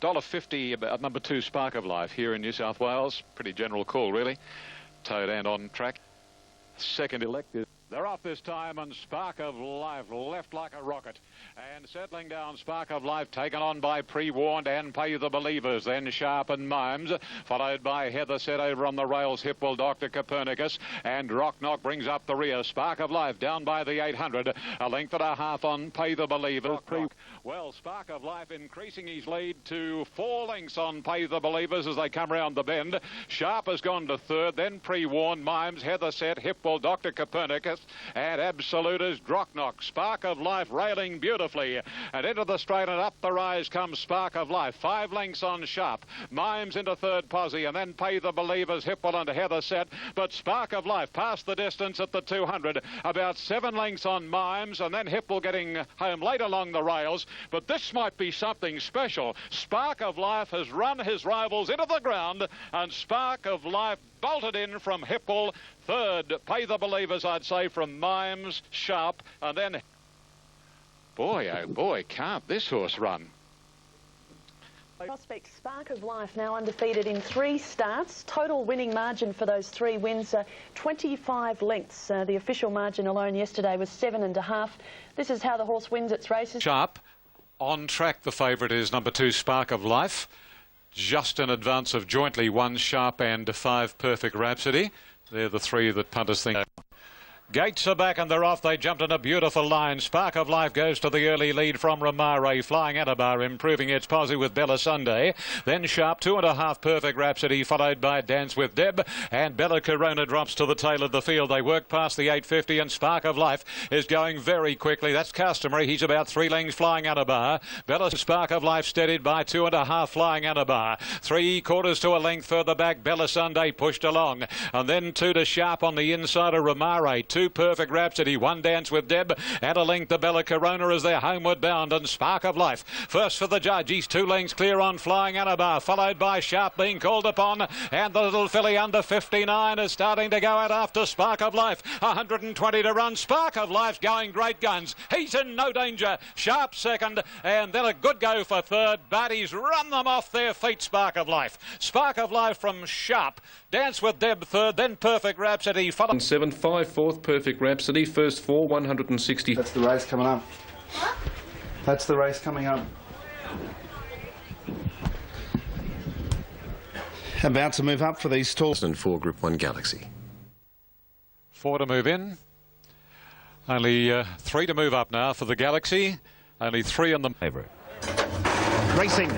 $1.50 at number 2 Spark of Life here in New South Wales. Pretty general call, really. Towed and on track. Second elected. They're off this time, and Spark of Life left like a rocket. And settling down, Spark of Life taken on by Pre-Warned and Pay the Believers. Then Sharp and Mimes, followed by Heather Set over on the rails. Hipwell, Dr. Copernicus, and Rock Knock brings up the rear. Spark of Life down by the 800. A length and a half on Pay the Believers. Well, Spark of Life increasing his lead to 4 lengths on Pay the Believers as they come round the bend. Sharp has gone to third, then Pre-Warned, Mimes, Heather Set, Hipwell, Dr. Copernicus, and Absolute is Rock Knock. Spark of Life railing beautifully, and into the straight and up the rise comes Spark of Life. 5 lengths on Sharp. Mimes into third posse, and then Pay the Believers, Hipwell and Heather Set. But Spark of Life past the distance at the 200. About 7 lengths on Mimes, and then Hipwell getting home late along the rails. But this might be something special. Spark of Life has run his rivals into the ground, and Spark of Life bolted in from Hipwell. Third, Pay the Believers, I'd say, from Mimes, Sharp, and then... Boy, oh boy, can't this horse run. Prospect Spark of Life now undefeated in 3 starts. Total winning margin for those 3 wins, 25 lengths. The official margin alone yesterday was 7.5. This is how the horse wins its races. Sharp. On track, the favourite is number 2, Spark of Life. Just in advance of jointly 1 Sharp and 5 Perfect Rhapsody. They're the 3 that punters think. Gates are back and they're off. They jumped in a beautiful line. Spark of Life goes to the early lead from Ramare. Flying Anabar improving its posse with Bella Sunday. Then Sharp, 2.5 Perfect Rhapsody, followed by Dance with Deb. And Bella Corona drops to the tail of the field. They work past the 850 and Spark of Life is going very quickly. That's customary. He's about 3 lengths Flying Anabar. Bella Spark of Life steadied by 2.5 Flying Anabar. 3/4 to a length further back. Bella Sunday pushed along. And then 2 to Sharp on the inside of Ramare. 2 Perfect Rhapsody, 1 Dance with Deb, and a length to Bella Corona as they're homeward bound, and Spark of Life first for the judge. He's 2 lengths clear on Flying Anabar, followed by Sharp being called upon, and the little filly under 59 is starting to go out after Spark of Life. 120 to run. Spark of Life's going great guns. He's in no danger. Sharp second, and then a good go for third, but he's run them off their feet, Spark of Life. Spark of Life from Sharp. Dance with Deb third, then Perfect Rhapsody. 7, 5, 4th Perfect Rhapsody, first 4, 160. That's the race coming up. That's the race coming up. About to move up for these stalls. And 4 Group 1 Galaxy. 4 to move in. Only 3 to move up now for the Galaxy. Only 3 on the favourite. Racing.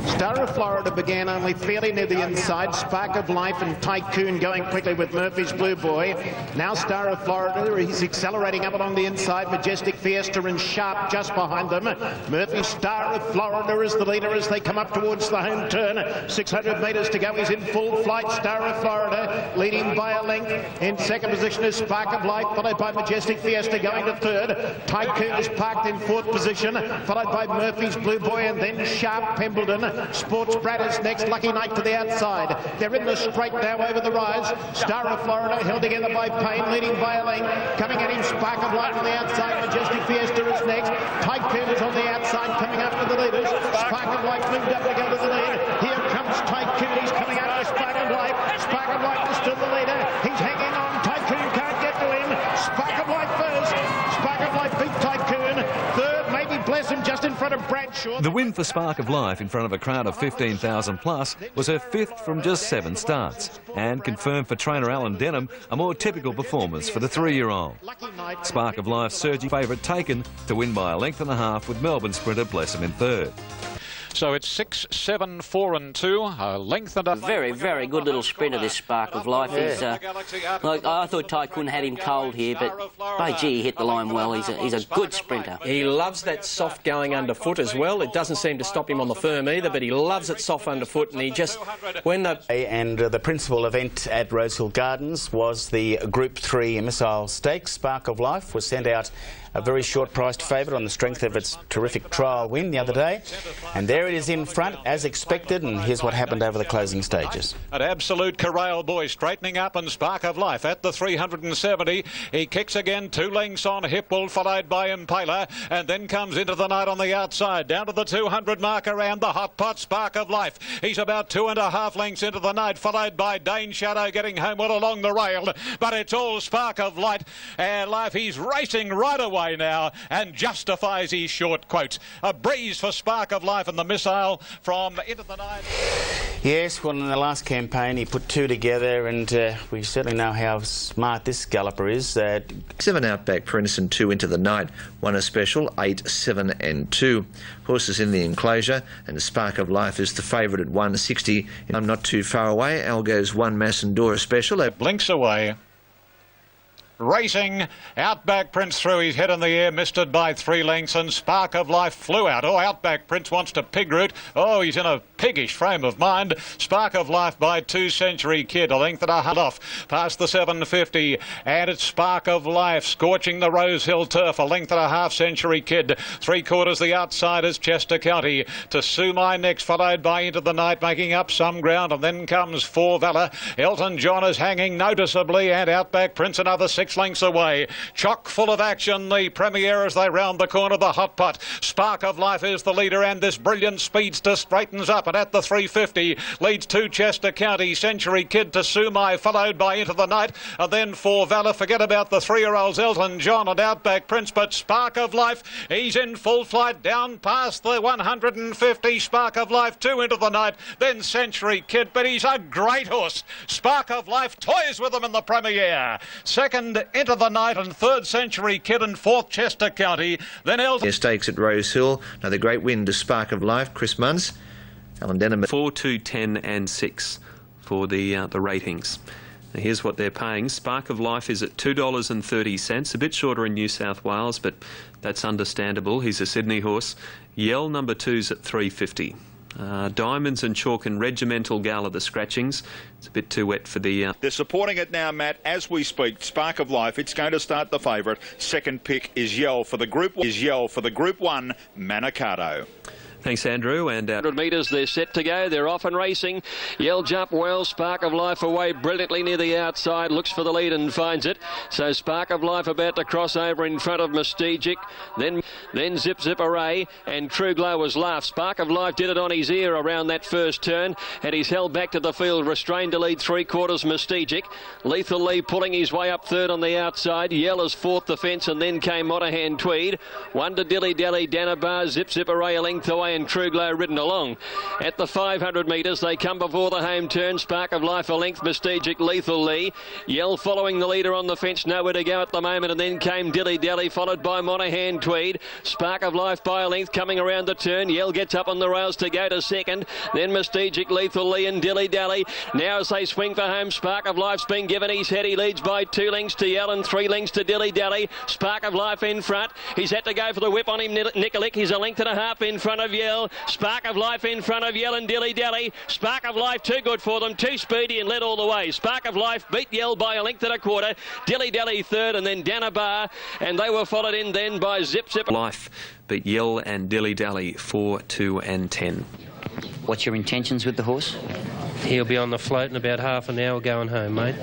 Star of Florida began only fairly near the inside. Spark of Life and Tycoon going quickly with Murphy's Blue Boy. Now Star of Florida, he's accelerating up along the inside. Majestic Fiesta and Sharp just behind them. Murphy Star of Florida is the leader as they come up towards the home turn. 600 metres to go. He's in full flight. Star of Florida leading by a length. In second position is Spark of Life, followed by Majestic Fiesta going to third. Tycoon is parked in 4th position, followed by Murphy's Blue Boy and then Sharp Pembledon. Sports Brad is next, Lucky Night to the outside. They're in the straight now over the rise. Star of Florida held together by Payne, leading by a length. Coming at him, Spark of Life on the outside. Majestic Fiesta is next. Tycoon is on the outside, coming up with the leaders. Spark of Life moved up to go to the lead. Here comes Tycoon. He's coming out to Spark of Life. Spark of Life is still the leader. He's hanging on. Tycoon can't get to him. Spark of Life first. Spark of Life beat Tycoon. Third, maybe Blessum just in front of Bradshaw. The win for Spark of Life in front of a crowd of 15,000 plus was her 5th from just 7 starts, and confirmed for trainer Alan Denham a more typical performance for the 3-year-old. Spark of Life surging favourite taken to win by a length and a half with Melbourne sprinter Blessum in third. So it's 6, 7, 4 and 2. A length and a... Very, very good little sprinter, this Spark of Life. He's, like, I thought Tycoon had him cold here, but by gee, he hit the line well. He's a good sprinter. He loves that soft going underfoot as well. It doesn't seem to stop him on the firm either, but he loves it soft underfoot, and he just... when the... And the principal event at Rosehill Gardens was the Group 3 Missile Stakes. Spark of Life was sent out a very short-priced favourite on the strength of its terrific trial win the other day. And there it is in front, as expected, and here's what happened over the closing stages. An absolute corral boy straightening up, and Spark of Life at the 370. He kicks again, 2 lengths on Hipwell, followed by Impaler, and then comes into the night on the outside, down to the 200 mark around the hot pot. Spark of Life, he's about 2.5 lengths into the night, followed by Dane Shadow getting homeward along the rail, but it's all Spark of Life. He's racing right away now and justifies his short quotes. A breeze for Spark of Life and the missile from Into the Night. Yes, well, in the last campaign he put 2 together, and we certainly know how smart this galloper is. 7 Outback Prince and 2 Into the Night won a special 8, 7 and 2. Horses in the enclosure, and Spark of Life is the favourite at 160. I'm not too far away. Algo's 1 Massendora special. Blinks away. Racing, Outback Prince threw his head in the air, missed it by 3 lengths, and Spark of Life flew out. Oh, Outback Prince wants to pig root. Oh, he's in a piggish frame of mind. Spark of Life by 2 Century Kid, a length and a half off, past the 750, and it's Spark of Life scorching the Rosehill turf, a length and a half Century Kid. 3/4 the outside is Chester County. To Sue My next, followed by Into the Night, making up some ground, and then comes 4 Valor. Elton John is hanging noticeably, and Outback Prince another 6 lengths away. Chock full of action, the Premier as they round the corner, the hot pot. Spark of Life is the leader, and this brilliant speedster straightens up, and at the 350 leads 2 Chester County, Century Kid to Sumai, followed by Into the Night, and then 4 Valor. Forget about the 3-year-olds Elton John and Outback Prince, but Spark of Life, he's in full flight down past the 150. Spark of Life, 2 Into the Night, then Century Kid, but he's a great horse. Spark of Life toys with him in the Premier. Second Into the Night, and 3rd Century Kid, and 4th Chester County. Then Elton. Stakes at Rosehill. Another great win to Spark of Life. Chris Munns. Alan Denham. 4, 2, 10 and 6 for the ratings. Now here's what they're paying. Spark of Life is at $2.30, a bit shorter in New South Wales, but that's understandable. He's a Sydney horse. Yell number 2's at $3.50. Diamonds and Chalk and Regimental Gal are the scratchings. It's a bit too wet for the... They're supporting it now, Matt, as we speak. Spark of Life, it's going to start the favourite. Second pick is Yell for the Group 1, Manicato. Thanks, Andrew. And 100 metres, they're set to go. They're off and racing. Yell jump well. Spark of Life away brilliantly near the outside. Looks for the lead and finds it. So Spark of Life about to cross over in front of Mystegic. Then Zip Zip Array, and True Glow was last. Spark of Life did it on his ear around that first turn, and he's held back to the field, restrained to lead 3/4 Mystegic. Lethal Lee pulling his way up 3rd on the outside. Yell is 4th the fence, and then came Monahan Tweed. 1 to Dilly Dally, Danabar, Zip Zip Array a length away, and True Glow ridden along. At the 500 metres, they come before the home turn. Spark of Life a length, Mystegic, Lethal Lee. Yell following the leader on the fence, nowhere to go at the moment, and then came Dilly Dally, followed by Monahan Tweed. Spark of Life by a length coming around the turn. Yell gets up on the rails to go to second. Then Mystegic, Lethal Lee and Dilly Dally. Now as they swing for home, Spark of Life's been given his head. He leads by 2 lengths to Yell and 3 lengths to Dilly Dally. Spark of Life in front. He's had to go for the whip on him, Nikolic. He's a length and a half in front of Yell. Spark of Life in front of Yell and Dilly Dally. Spark of Life too good for them, too speedy and led all the way. Spark of Life beat Yell by a length and a quarter. Dilly Dally 3rd, and then Danabar, and they were followed in then by Zip Zip. Life beat Yell and Dilly Dally 4, 2 and 10. What's your intentions with the horse? He'll be on the float in about half an hour going home, mate.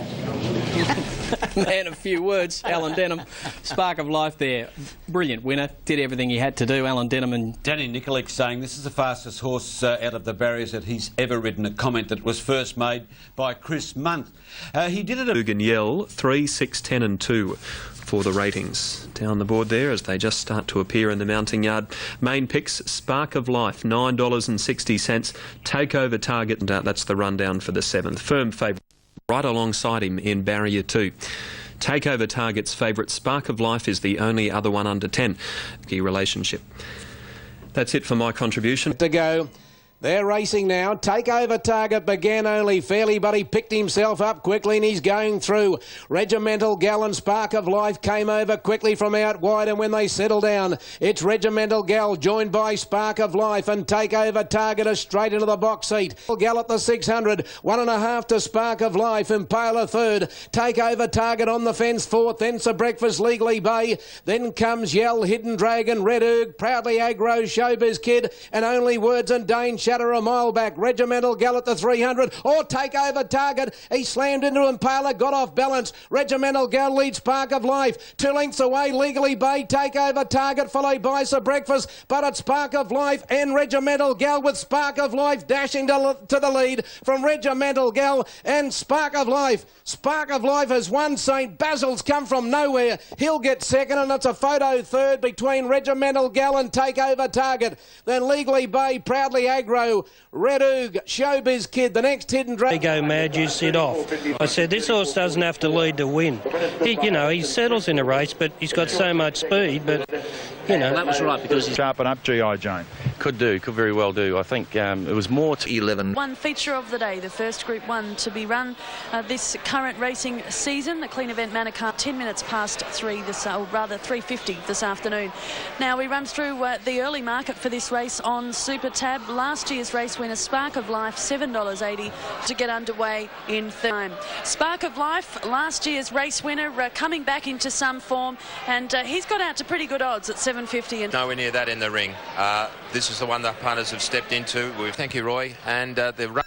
Man, a few words. Alan Denham, Spark of Life there. Brilliant winner. Did everything he had to do. Alan Denham and... Danny Nikolic saying this is the fastest horse out of the barriers that he's ever ridden, a comment that was first made by Chris Munn. He did it... Dugan Yell, 3, 6, 10 and 2 for the ratings. Down the board there as they just start to appear in the mounting yard. Main picks, Spark of Life, $9.60. Takeover Target, and that's the rundown for the 7th. Firm favourite right alongside him in Barrier 2. Takeover Target's favourite, Spark of Life, is the only other one under 10. Key relationship. That's it for my contribution. To go. They're racing now. Takeover Target began only fairly, but he picked himself up quickly and he's going through. Regimental Gal and Spark of Life came over quickly from out wide, and when they settle down, it's Regimental Gal joined by Spark of Life, and Takeover Target is straight into the box seat. Gal at the 600, 1.5 to Spark of Life, Impala third. Takeover Target on the fence fourth, then Sir Breakfast Legally Bay, then comes Yell, Hidden Dragon, Red Erg, Proudly Aggro, Showbiz Kid, and Only Words and Dane Shatter a mile back. Regimental Gal at the 300, or Takeover Target. He slammed into Impala, got off balance. Regimental Gal leads Spark of Life. 2 lengths away, Legally Bay, Takeover Target, followed by Sir Breakfast, but it's Spark of Life and Regimental Gal, with Spark of Life dashing to the lead from Regimental Gal and Spark of Life. Spark of Life has won. St Basil's come from nowhere. He'll get second, and it's a photo third between Regimental Gal and Takeover Target. Then Legally Bay, Proudly Aggro, Red Oog, Showbiz Kid, the next Hidden Dragon. They go mad, you sit off. I said, this horse doesn't have to lead to win. He settles in a race, but he's got so much speed, but, Well, that was right, because he's sharpen up G.I. Jane. Could very well do. I think it was more to 11. One feature of the day, the first Group 1 to be run this current racing season, the Clean Event Manukau, 10 minutes past 3 or rather 3:50 this afternoon. Now we run through the early market for this race on Super Tab. Last year's race winner Spark of Life, $7.80 to get underway in time. Spark of Life, last year's race winner, coming back into some form, and he's got out to pretty good odds at $7.50. Nowhere near that in the ring. This is the one the punters have stepped into. Thank you, Roy. And the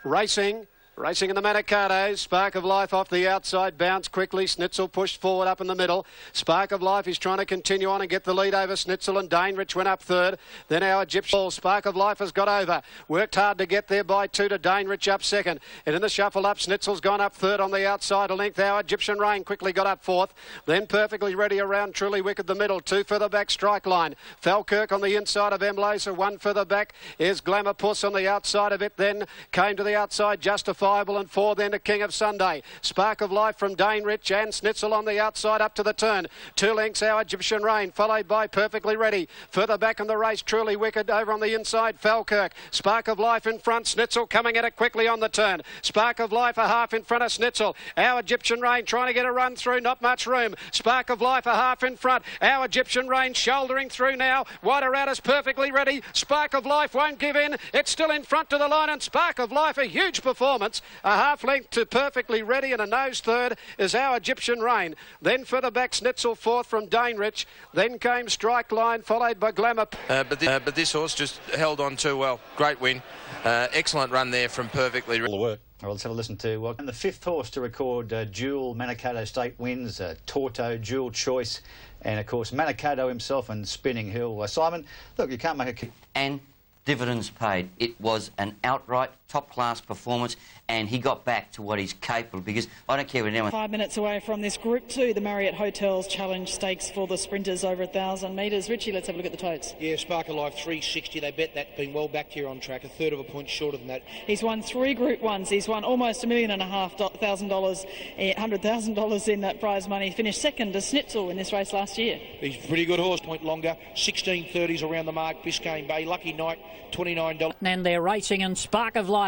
Racing in the Manikato. Spark of Life off the outside, bounced quickly. Snitzel pushed forward up in the middle. Spark of Life is trying to continue on and get the lead over Snitzel, and Dangerich went up third. Then our Egyptian. Spark of Life has got over. Worked hard to get there by 2 to Dangerich up second. And in the shuffle up, Snitzel's gone up third on the outside. A length, our Egyptian Rain quickly got up fourth. Then Perfectly Ready around Truly Wicked the middle. 2 further back, Strike Line. Falkirk on the inside of Emlaser. 1 further back is Glamour Puss on the outside of it. Then came to the outside Justifiable, and 4 then to King of Sunday. Spark of Life from Dangerich and Snitzel on the outside up to the turn. 2 lengths, our Egyptian Rain, followed by Perfectly Ready. Further back in the race, Truly Wicked over on the inside, Falkirk. Spark of Life in front, Snitzel coming at it quickly on the turn. Spark of Life a half in front of Snitzel. Our Egyptian Rain trying to get a run through, not much room. Spark of Life a half in front. Our Egyptian Rain shouldering through now. Wider out is Perfectly Ready. Spark of Life won't give in. It's still in front to the line, and Spark of Life, a huge performance. A half length to Perfectly Ready, and a nose third is our Egyptian Rain. Then further back, Snitzel fourth from Dangerich. Then came Strike Line, followed by Glamour. But this horse just held on too well. Great win. Excellent run there from Perfectly Ready. Well, let's have a listen to and the 5th horse to record dual Manikato State wins, Torto, dual choice, and of course Manikato himself and Spinning Hill. Simon, look, you can't make a... And dividends paid. It was an outright top-class performance, and he got back to what he's capable, because I don't care what anyone... 5 minutes away from this Group 2, the Marriott Hotels Challenge Stakes for the sprinters over 1,000 metres. Richie, let's have a look at the totes. Yeah, Spark of Life 360. They bet that, been well back here on track, a third of a point shorter than that. He's won 3 Group 1s. He's won almost $1,500,000, $100,000 in that prize money. He finished second to Snitzel in this race last year. He's a pretty good horse, point longer. 16.30s around the mark. Biscayne Bay, Lucky Night, $29. And they're racing, and Spark of Life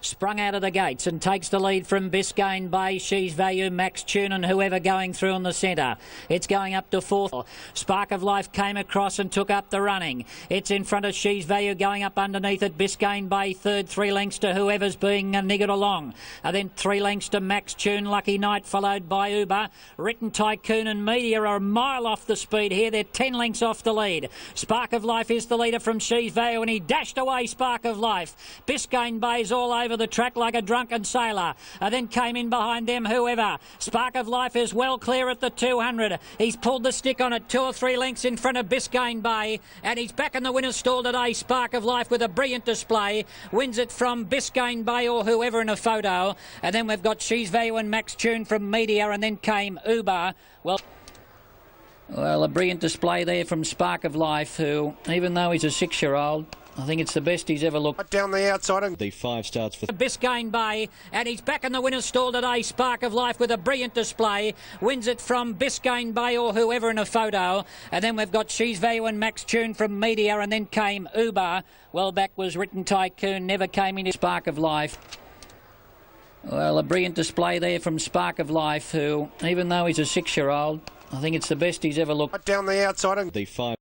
sprung out of the gates and takes the lead from Biscayne Bay, She's Value, Max Tune, and whoever going through in the centre. It's going up to 4th. Spark of Life came across and took up the running. It's in front of She's Value, going up underneath it. Biscayne Bay third, 3 lengths to whoever's being niggered along. And then 3 lengths to Max Tune, Lucky Night, followed by Uber. Written Tycoon and Media are a mile off the speed here. They're 10 lengths off the lead. Spark of Life is the leader from She's Value, and he dashed away Spark of Life. Biscayne Bay's all over the track like a drunken sailor. Then came in behind them whoever. Spark of Life is well clear at the 200. He's pulled the stick on it 2 or 3 lengths in front of Biscayne Bay, and he's back in the winner's stall today. Spark of Life with a brilliant display wins it from Biscayne Bay or whoever in a photo. And then we've got She's Value and Max Tune from Media, and then came Uber. Well, a brilliant display there from Spark of Life, who, even though he's a 6-year-old, I think it's the best he's ever looked. Down the outside and the 5 starts for Biscayne Bay, and he's back in the winner's stall today. Spark of Life with a brilliant display. Wins it from Biscayne Bay or whoever in a photo. And then we've got She's Value and Max Tune from Media, and then came Uber. Well back was Written Tycoon, never came into Spark of Life. Well, a brilliant display there from Spark of Life, who, even though he's a 6-year-old, I think it's the best he's ever looked. Down the outside and the 5